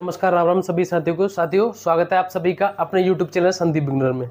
नमस्कार, राम राम सभी साथियों को। स्वागत है आप सभी का अपने YouTube चैनल संदीप बिगनर में।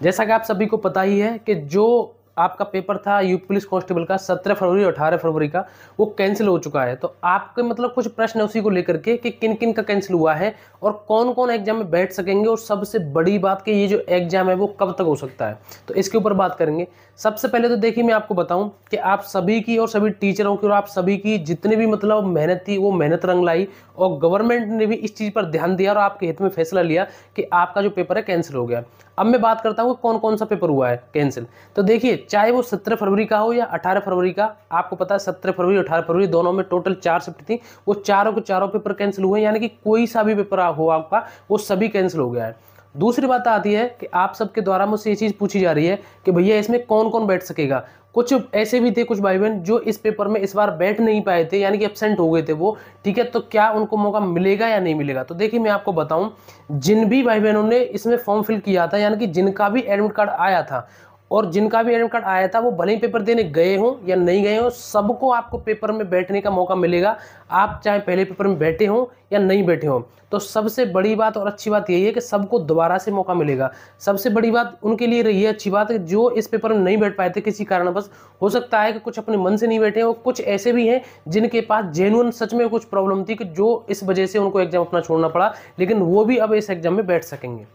जैसा कि आप सभी को पता ही है कि जो आपका पेपर था यूपी पुलिस कांस्टेबल का 17 फरवरी और 18 फरवरी का, वो कैंसिल हो चुका है। तो आपके मतलब कुछ प्रश्न है उसी को लेकर के कि किन किन का कैंसिल हुआ है और कौन कौन एग्जाम में बैठ सकेंगे, और सबसे बड़ी बात कि ये जो एग्जाम है वो कब तक हो सकता है, तो इसके ऊपर बात करेंगे। सबसे पहले तो देखिए, मैं आपको बताऊं कि आप सभी की और सभी टीचरों की और आप सभी की जितनी भी मतलब मेहनत थी वो मेहनत रंग लाई, और गवर्नमेंट ने भी इस चीज पर ध्यान दिया और आपके हित में फैसला लिया कि आपका जो पेपर है कैंसिल हो गया। अब मैं बात करता हूँ कौन कौन सा पेपर हुआ है कैंसिल। तो देखिए, चाहे वो 17 फरवरी का हो या 18 फरवरी का, आपको पता है 17 फरवरी और 18 फरवरी दोनों में टोटल 4 शिफ्ट थी, वो चारों के चारों पेपर कैंसिल हुए, यानी कि कोई सा भी पेपर हो आपका वो सभी कैंसिल हो गया है। दूसरी बात आती है कि आप सबके द्वारा मुझसे ये चीज पूछी जा रही है कि भैया इसमें कौन कौन बैठ सकेगा। कुछ ऐसे भी थे, कुछ भाई बहन जो इस पेपर में इस बार बैठ नहीं पाए थे, यानी कि एब्सेंट हो गए थे वो, ठीक है, तो क्या उनको मौका मिलेगा या नहीं मिलेगा। तो देखिए, मैं आपको बताऊं, जिन भी भाई बहनों ने इसमें फॉर्म फिल किया था, यानी कि जिनका भी एडमिट कार्ड आया था, और जिनका भी एडमिट कार्ड आया था, वो भले ही पेपर देने गए हो या नहीं गए हो, सबको आपको पेपर में बैठने का मौका मिलेगा। आप चाहे पहले पेपर में बैठे हो या नहीं बैठे हो। तो सबसे बड़ी बात और अच्छी बात यही है कि सबको दोबारा से मौका मिलेगा। सबसे बड़ी बात उनके लिए रही है, अच्छी बात है, जो इस पेपर में नहीं बैठ पाए थे किसी कारणवश। हो सकता है कि कुछ अपने मन से नहीं बैठे, और कुछ ऐसे भी हैं जिनके पास जेन्युइन सच में कुछ प्रॉब्लम थी कि जो इस वजह से उनको एग्जाम अपना छोड़ना पड़ा, लेकिन वो भी अब इस एग्जाम में बैठ सकेंगे।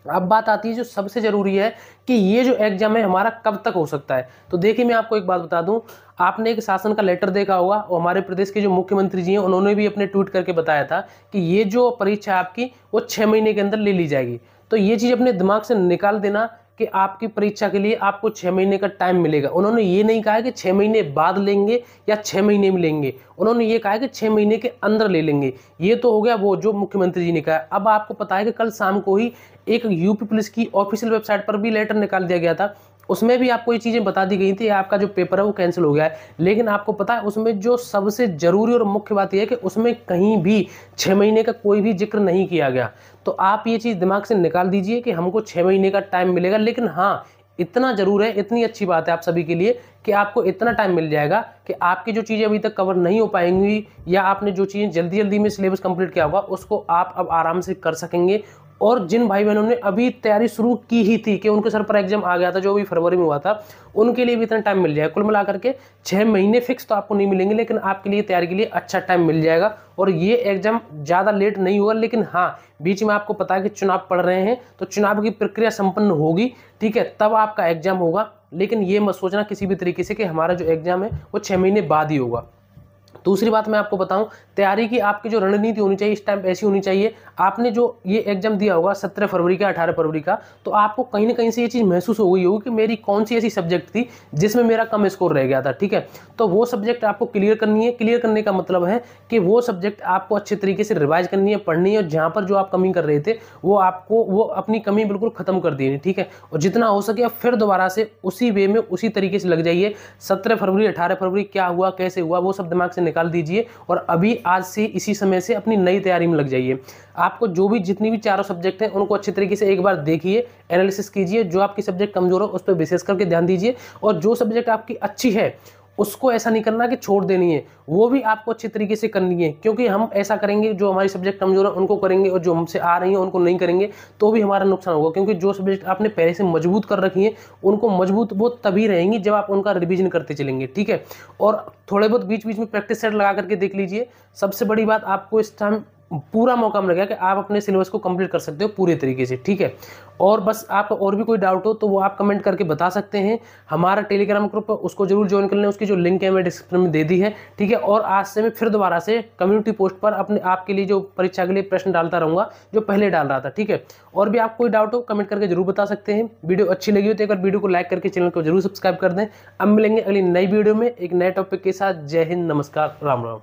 अब बात आती है जो सबसे जरूरी है कि ये जो एग्जाम है हमारा कब तक हो सकता है। तो देखिए, मैं आपको एक बात बता दूं, आपने एक शासन का लेटर देखा होगा, और हमारे प्रदेश के जो मुख्यमंत्री जी हैं उन्होंने भी अपने ट्वीट करके बताया था कि ये जो परीक्षा आपकी वो 6 महीने के अंदर ले ली जाएगी। तो ये चीज अपने दिमाग से निकाल देना कि आपकी परीक्षा के लिए आपको 6 महीने का टाइम मिलेगा। उन्होंने ये नहीं कहा कि 6 महीने बाद लेंगे या 6 महीने में लेंगे, उन्होंने ये कहा कि 6 महीने के अंदर ले लेंगे। ये तो हो गया वो जो मुख्यमंत्री जी ने कहा। अब आपको पता है कि कल शाम को ही एक यूपी पुलिस की ऑफिशियल वेबसाइट पर भी लेटर निकाल दिया गया था, उसमें भी आपको ये चीजें बता दी गई थी आपका जो पेपर है वो कैंसिल हो गया है। लेकिन आपको पता है उसमें जो सबसे जरूरी और मुख्य बात यह है कि उसमें कहीं भी 6 महीने का कोई भी जिक्र नहीं किया गया। तो आप ये चीज दिमाग से निकाल दीजिए कि हमको 6 महीने का टाइम मिलेगा। लेकिन हाँ, इतना जरूर है, इतनी अच्छी बात है आप सभी के लिए कि आपको इतना टाइम मिल जाएगा कि आपकी जो चीजें अभी तक कवर नहीं हो पाएंगी, या आपने जो चीजें जल्दी जल्दी में सिलेबस कंप्लीट किया होगा, उसको आप अब आराम से कर सकेंगे। और जिन भाई बहनों ने अभी तैयारी शुरू की ही थी कि उनके सर पर एग्जाम आ गया था जो भी फरवरी में हुआ था, उनके लिए भी इतना टाइम मिल जाएगा। कुल मिलाकर के 6 महीने फिक्स तो आपको नहीं मिलेंगे, लेकिन आपके लिए तैयारी के लिए अच्छा टाइम मिल जाएगा, और ये एग्जाम ज़्यादा लेट नहीं होगा। लेकिन हाँ, बीच में आपको पता है कि चुनाव पड़ रहे हैं, तो चुनाव की प्रक्रिया संपन्न होगी, ठीक है, तब आपका एग्जाम होगा। लेकिन ये मत सोचना किसी भी तरीके से कि हमारा जो एग्जाम है वो 6 महीने बाद ही होगा। दूसरी बात मैं आपको बताऊं, तैयारी की आपकी जो रणनीति होनी चाहिए इस टाइम ऐसी होनी चाहिए। आपने जो ये एग्जाम दिया होगा 17 फरवरी का, 18 फरवरी का, तो आपको कहीं ना कहीं से ये चीज़ महसूस हो गई होगी कि मेरी कौन सी ऐसी सब्जेक्ट थी जिसमें मेरा कम स्कोर रह गया था, ठीक है। तो वो सब्जेक्ट आपको क्लियर करनी है। क्लियर करने का मतलब है कि वो सब्जेक्ट आपको अच्छे तरीके से रिवाइज करनी है, पढ़नी है, और जहाँ पर जो आप कमी कर रहे थे वो आपको वो अपनी कमी बिल्कुल खत्म कर देनी, ठीक है। और जितना हो सके फिर दोबारा से उसी वे में उसी तरीके से लग जाइए। 17 फरवरी 18 फरवरी क्या हुआ, कैसे हुआ, वो सब दिमाग से निकाल दीजिए, और अभी आज से इसी समय से अपनी नई तैयारी में लग जाइए। आपको जो भी जितनी भी चारों सब्जेक्ट हैं उनको अच्छे तरीके से एक बार देखिए, एनालिसिस कीजिए। जो आपकी सब्जेक्ट कमजोर हो उस पर विशेष करके ध्यान दीजिए, और जो सब्जेक्ट आपकी अच्छी है उसको ऐसा नहीं करना कि छोड़ देनी है, वो भी आपको अच्छे तरीके से करनी है। क्योंकि हम ऐसा करेंगे, जो हमारी सब्जेक्ट कमजोर है उनको करेंगे, और जो हमसे आ रही है उनको नहीं करेंगे, तो भी हमारा नुकसान होगा। क्योंकि जो सब्जेक्ट आपने पहले से मजबूत कर रखी है उनको मजबूत वो तभी रहेंगी जब आप उनका रिवीजन करते चलेंगे, ठीक है। और थोड़े बहुत बीच बीच में प्रैक्टिस सेट लगा करके देख लीजिए। सबसे बड़ी बात, आपको इस टाइम पूरा मौका मिलेगा कि आप अपने सिलेबस को कंप्लीट कर सकते हो पूरे तरीके से, ठीक है। और बस आपको और भी कोई डाउट हो तो वो आप कमेंट करके बता सकते हैं। हमारा टेलीग्राम ग्रुप है, उसको जरूर ज्वाइन कर लें, उसकी जो लिंक है मैं डिस्क्रिप्शन में दे दी है, ठीक है। और आज से मैं फिर दोबारा से कम्युनिटी पोस्ट पर अपने आपके लिए जो परीक्षा के लिए प्रश्न डालता रहूंगा जो पहले डाल रहा था, ठीक है। और भी आप कोई डाउट हो कमेंट करके जरूर बता सकते हैं। वीडियो अच्छी लगी हो तो एक बार वीडियो को लाइक करके चैनल को जरूर सब्सक्राइब कर दें। अब मिलेंगे अगली नई वीडियो में एक नए टॉपिक के साथ। जय हिंद, नमस्कार, राम राम।